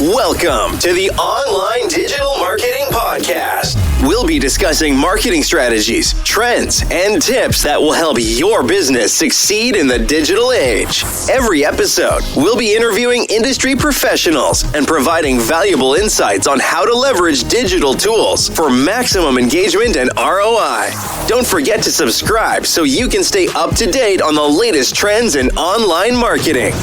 Welcome to the Online Digital Marketing Podcast. We'll be discussing marketing strategies, trends, and tips that will help your business succeed in the digital age. Every episode, we'll be interviewing industry professionals and providing valuable insights on how to leverage digital tools for maximum engagement and ROI. Don't forget to subscribe so you can stay up to date on the latest trends in online marketing.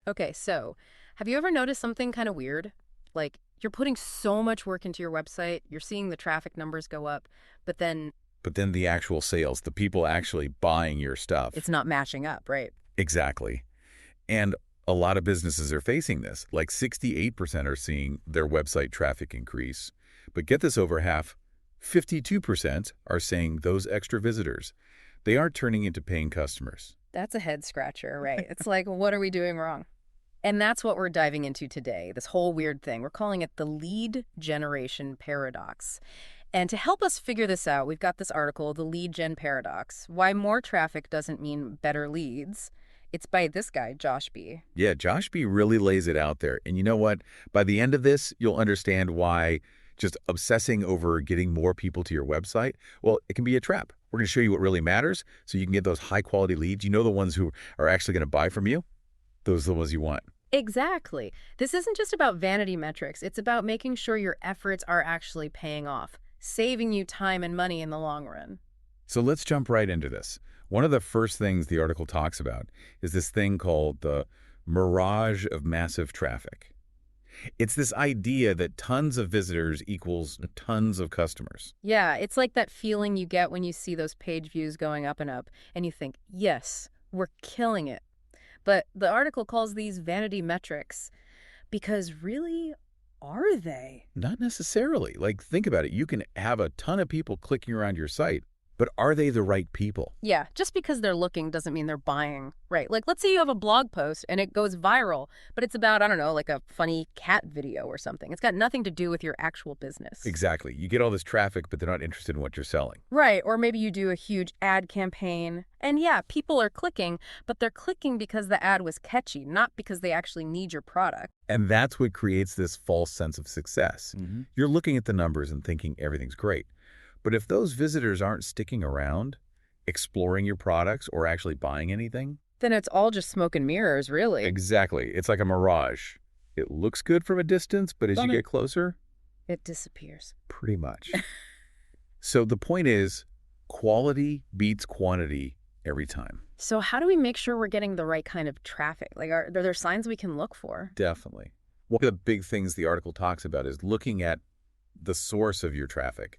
Okay, so have you ever noticed something kind of weird? Like you're putting so much work into your website, you're seeing the traffic numbers go up, but then the actual sales, the people actually buying your stuff. it's not matching up, right? Exactly. And a lot of businesses are facing this. Like 68% are seeing their website traffic increase. But get this, over half, 52% are saying those extra visitors, they aren't turning into paying customers. That's a head scratcher, right? It's like, what are we doing wrong? And that's what we're diving into today, this whole weird thing. We're calling it the lead generation paradox. And to help us figure this out, we've got this article, The Lead Gen Paradox, Why More Traffic Doesn't Mean Better Leads. It's by this guy, Josh B. Yeah, Josh B really lays it out there. And you know what? By the end of this, you'll understand why just obsessing over getting more people to your website, well, it can be a trap. We're going to show you what really matters so you can get those high-quality leads. You know, the ones who are actually going to buy from you? Those are the ones you want. Exactly. This isn't just about vanity metrics. It's about making sure your efforts are actually paying off, saving you time and money in the long run. So let's jump right into this. One of the first things the article talks about is this thing called the mirage of massive traffic. It's this idea that tons of visitors equals tons of customers. Yeah, it's like that feeling you get when you see those page views going up, and you think, yes, we're killing it. But the article calls these vanity metrics because really, are they? Not necessarily. Like, think about it. You can have a ton of people clicking around your site, but are they the right people? Yeah, just because they're looking doesn't mean they're buying, right? Like, let's say you have a blog post and it goes viral, but it's about, I don't know, like a funny cat video or something. It's got nothing to do with your actual business. Exactly. You get all this traffic, but they're not interested in what you're selling. Right, or maybe you do a huge ad campaign, and yeah, people are clicking, but they're clicking because the ad was catchy, not because they actually need your product. And that's what creates this false sense of success. You're looking at the numbers and thinking everything's great. But if those visitors aren't sticking around, exploring your products, or actually buying anything, Then it's all just smoke and mirrors, really. exactly. It's like a mirage. It looks good from a distance, but as you get closer, It disappears. pretty much. So the point is, quality beats quantity every time. So how do we make sure we're getting the right kind of traffic? Like, are there signs we can look for? Definitely. One of the big things the article talks about is looking at the source of your traffic.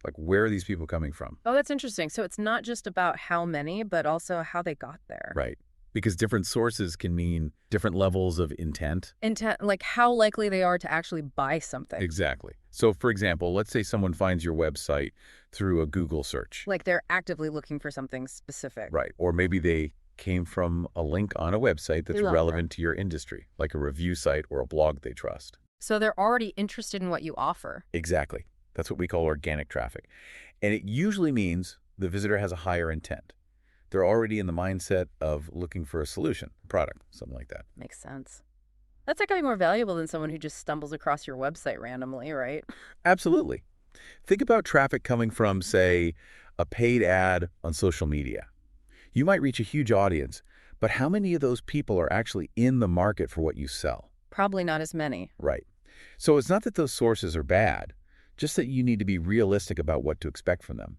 Like, where are these people coming from? Oh, that's interesting. So it's not just about how many, but also how they got there. Right. Because different sources can mean different levels of intent. Like how likely they are to actually buy something. Exactly. So, for example, let's say someone finds your website through a Google search. Like they're actively looking for something specific. Right. Or maybe they came from a link on a website that's relevant to your industry, like a review site or a blog they trust. So they're already interested in what you offer. Exactly. That's what we call organic traffic. And it usually means the visitor has a higher intent. They're already in the mindset of looking for a solution, a product, something like that. Makes sense. That's actually more valuable than someone who just stumbles across your website randomly, right? Absolutely. Think about traffic coming from, say, a paid ad on social media. You might reach a huge audience, but how many of those people are actually in the market for what you sell? Probably not as many. Right. So it's not that those sources are bad, just that you need to be realistic about what to expect from them.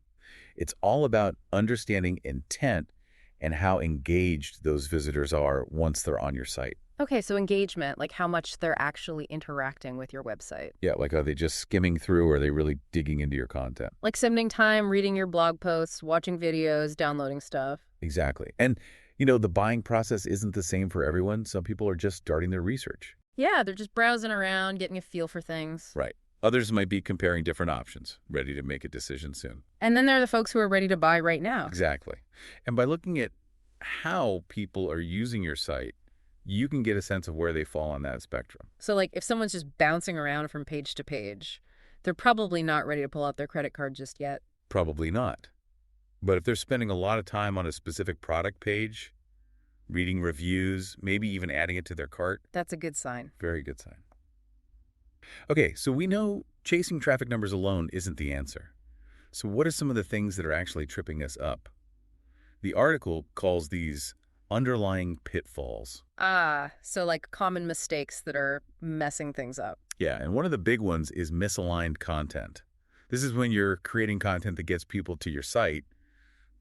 It's all about understanding intent and how engaged those visitors are once they're on your site. Okay, so engagement, like how much they're actually interacting with your website. Yeah, like are they just skimming through or are they really digging into your content? Like spending time reading your blog posts, watching videos, downloading stuff. Exactly. And, you know, the buying process isn't the same for everyone. Some people are just starting their research. Yeah, they're just browsing around, getting a feel for things. Right. Others might be comparing different options, ready to make a decision soon. And then there are the folks who are ready to buy right now. Exactly. And by looking at how people are using your site, you can get a sense of where they fall on that spectrum. So like if someone's just bouncing around from page to page, they're probably not ready to pull out their credit card just yet. Probably not. But if they're spending a lot of time on a specific product page, reading reviews, maybe even adding it to their cart, That's a good sign. very good sign. Okay, so we know chasing traffic numbers alone isn't the answer. So what are some of the things that are actually tripping us up? The article calls these underlying pitfalls. So like common mistakes that are messing things up. Yeah, and one of the big ones is misaligned content. This is when you're creating content that gets people to your site,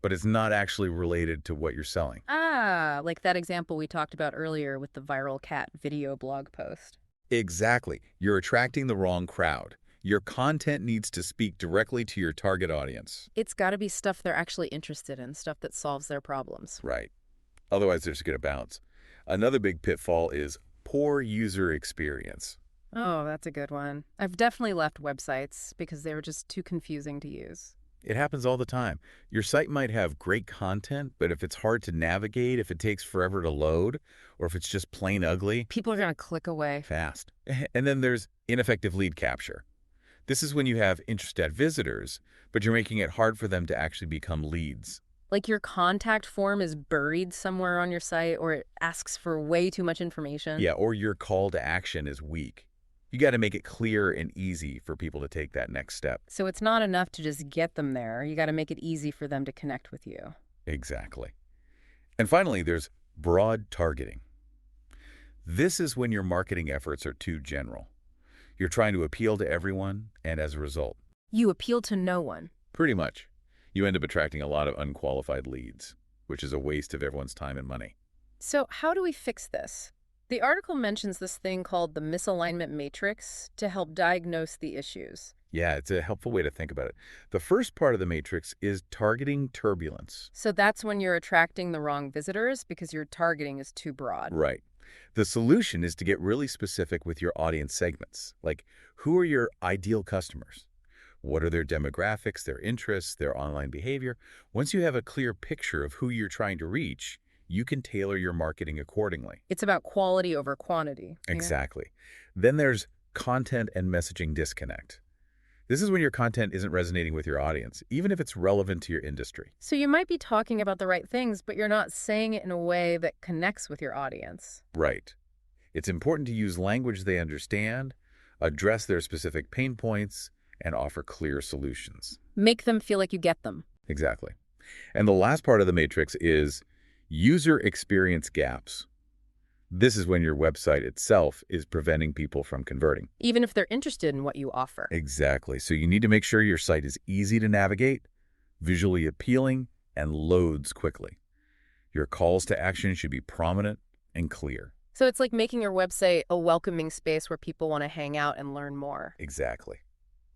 but it's not actually related to what you're selling. Like that example we talked about earlier with the viral cat video blog post. Exactly. You're attracting the wrong crowd. Your content needs to speak directly to your target audience. It's got to be stuff they're actually interested in, stuff that solves their problems. Right. Otherwise, there's going to bounce. Another big pitfall is poor user experience. Oh, that's a good one. I've definitely left websites because they were just too confusing to use. It happens all the time. Your site might have great content, but if it's hard to navigate, if it takes forever to load, or if it's just plain ugly, People are going to click away. fast. And then there's ineffective lead capture. This is when you have interested visitors, but you're making it hard for them to actually become leads. Like your contact form is buried somewhere on your site, or it asks for way too much information. Yeah, or your call to action is weak. You got to make it clear and easy for people to take that next step. So it's not enough to just get them there. You got to make it easy for them to connect with you. Exactly. And finally, there's broad targeting. This is when your marketing efforts are too general. You're trying to appeal to everyone, and as a result, You appeal to no one. pretty much, you end up attracting a lot of unqualified leads, which is a waste of everyone's time and money. So how do we fix this? The article mentions this thing called the misalignment matrix to help diagnose the issues. Yeah, it's a helpful way to think about it. The first part of the matrix is targeting turbulence. So that's when you're attracting the wrong visitors because your targeting is too broad. Right. The solution is to get really specific with your audience segments. Like, who are your ideal customers? What are their demographics, their interests, their online behavior? Once you have a clear picture of who you're trying to reach, you can tailor your marketing accordingly. It's about quality over quantity. Exactly. Then there's content and messaging disconnect. This is when your content isn't resonating with your audience, even if it's relevant to your industry. So you might be talking about the right things, but you're not saying it in a way that connects with your audience. Right. It's important to use language they understand, address their specific pain points, and offer clear solutions. Make them feel like you get them. Exactly. And the last part of the matrix is user experience gaps. This is when your website itself is preventing people from converting. Even if they're interested in what you offer. Exactly. So you need to make sure your site is easy to navigate, visually appealing, and loads quickly. Your calls to action should be prominent and clear. So it's like making your website a welcoming space where people want to hang out and learn more. Exactly.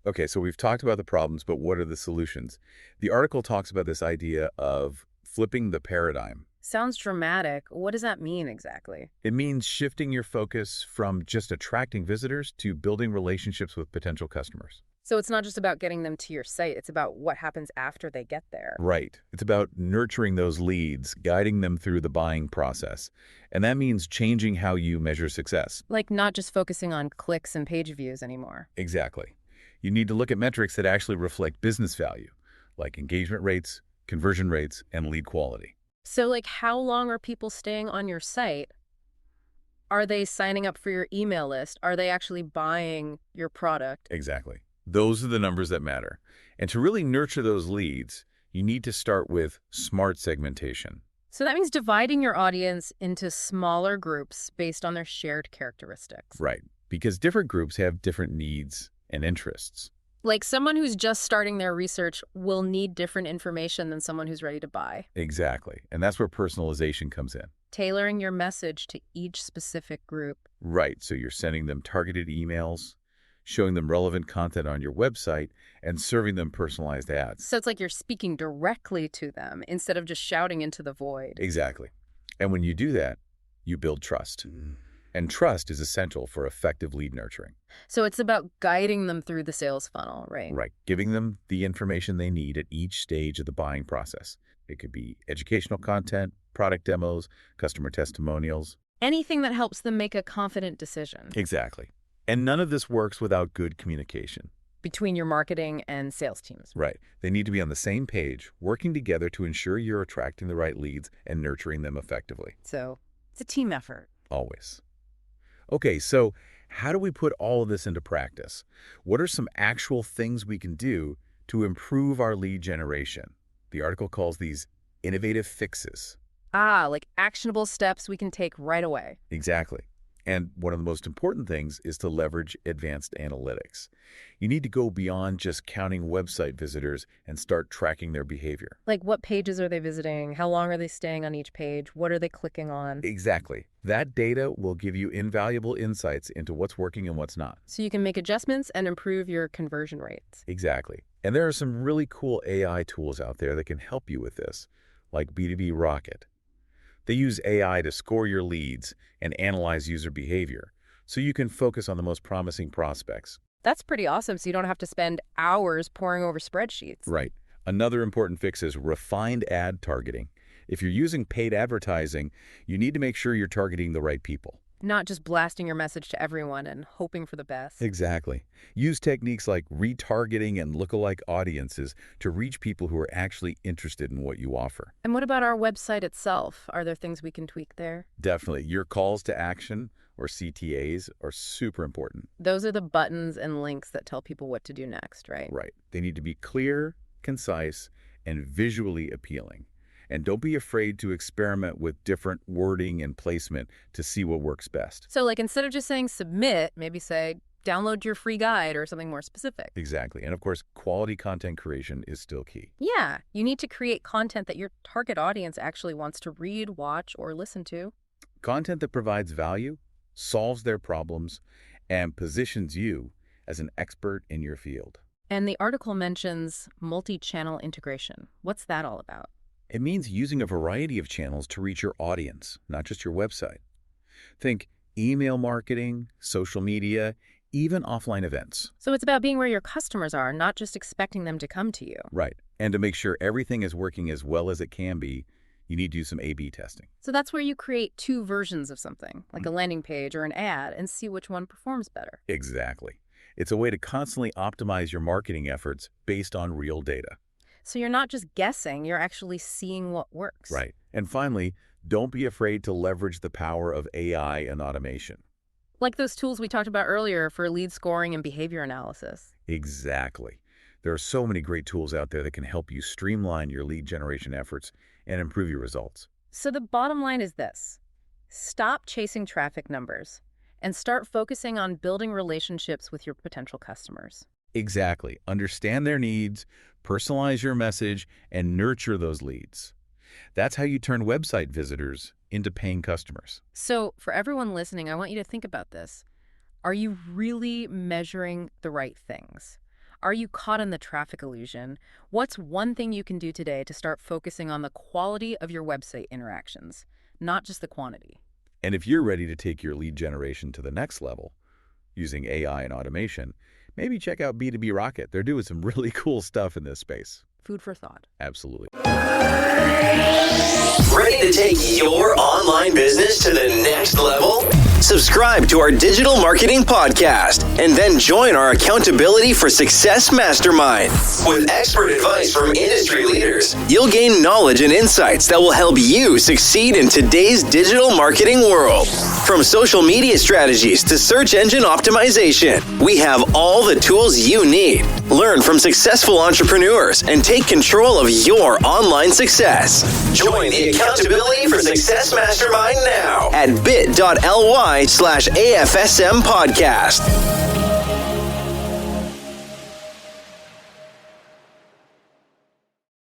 Okay, so we've talked about the problems, but what are the solutions? The article talks about this idea of flipping the paradigm. Sounds dramatic. What does that mean exactly? It means shifting your focus from just attracting visitors to building relationships with potential customers. So it's not just about getting them to your site. It's about what happens after they get there. Right. It's about nurturing those leads, guiding them through the buying process. And that means changing how you measure success. Like not just focusing on clicks and page views anymore. Exactly. You need to look at metrics that actually reflect business value, like engagement rates, conversion rates, and lead quality. So like how long are people staying on your site? Are they signing up for your email list? Are they actually buying your product? Exactly. Those are the numbers that matter. And to really nurture those leads, you need to start with smart segmentation. So that means dividing your audience into smaller groups based on their shared characteristics. Right. Because different groups have different needs and interests. Like someone who's just starting their research will need different information than someone who's ready to buy. Exactly. And that's where personalization comes in. Tailoring your message to each specific group. Right. So you're sending them targeted emails, showing them relevant content on your website, and serving them personalized ads. So it's like you're speaking directly to them instead of just shouting into the void. Exactly. And when you do that, you build trust. And trust is essential for effective lead nurturing. So it's about guiding them through the sales funnel, right? Right. Giving them the information they need at each stage of the buying process. It could be educational content, product demos, customer testimonials. Anything that helps them make a confident decision. Exactly. And none of this works without good communication. between your marketing and sales teams. Right. They need to be on the same page, working together to ensure you're attracting the right leads and nurturing them effectively. So it's a team effort. Always. Okay, so how do we put all of this into practice? What are some actual things we can do to improve our lead generation? The article calls these innovative fixes. Like actionable steps we can take right away. Exactly. And one of the most important things is to leverage advanced analytics. You need to go beyond just counting website visitors and start tracking their behavior. Like what pages are they visiting? How long are they staying on each page? What are they clicking on? Exactly. That data will give you invaluable insights into what's working and what's not. So you can make adjustments and improve your conversion rates. Exactly. And there are some really cool AI tools out there that can help you with this, like B2B Rocket. They use AI to score your leads and analyze user behavior, so you can focus on the most promising prospects. That's pretty awesome, so you don't have to spend hours poring over spreadsheets. Right. Another important fix is refined ad targeting. If you're using paid advertising, you need to make sure you're targeting the right people. Not just blasting your message to everyone and hoping for the best. Exactly. Use techniques like retargeting and lookalike audiences to reach people who are actually interested in what you offer. And what about our website itself? Are there things we can tweak there? Definitely. Your calls to action, or CTAs, are super important. Those are the buttons and links that tell people what to do next, right? Right. They need to be clear, concise, and visually appealing. And don't be afraid to experiment with different wording and placement to see what works best. So like instead of just saying submit, maybe say download your free guide or something more specific. Exactly. And of course, quality content creation is still key. Yeah, you need to create content that your target audience actually wants to read, watch, or listen to. Content that provides value, solves their problems, and positions you as an expert in your field. And the article mentions multi-channel integration. What's that all about? It means using a variety of channels to reach your audience, not just your website. Think email marketing, social media, even offline events. So it's about being where your customers are, not just expecting them to come to you. Right. And to make sure everything is working as well as it can be, you need to do some A/B testing. So that's where you create two versions of something, like a landing page or an ad, and see which one performs better. Exactly. It's a way to constantly optimize your marketing efforts based on real data. So you're not just guessing, you're actually seeing what works. Right. And finally, don't be afraid to leverage the power of AI and automation. Like those tools we talked about earlier for lead scoring and behavior analysis. Exactly. There are so many great tools out there that can help you streamline your lead generation efforts and improve your results. So the bottom line is this: stop chasing traffic numbers and start focusing on building relationships with your potential customers. Exactly. Understand their needs, personalize your message, and nurture those leads. That's how you turn website visitors into paying customers. So for everyone listening, I want you to think about this. Are you really measuring the right things? Are you caught in the traffic illusion? What's one thing you can do today to start focusing on the quality of your website interactions, not just the quantity? And if you're ready to take your lead generation to the next level using AI and automation, maybe check out B2B Rocket. They're doing some really cool stuff in this space. Food for thought. Absolutely. Ready to take your online business to the next level? Subscribe to our digital marketing podcast and then join our Accountability for Success Mastermind. With expert advice from industry leaders, you'll gain knowledge and insights that will help you succeed in today's digital marketing world. From social media strategies to search engine optimization, we have all the tools you need. Learn from successful entrepreneurs and take control of your online success. Join the Accountability for Success Mastermind now at bit.ly/AFSM podcast.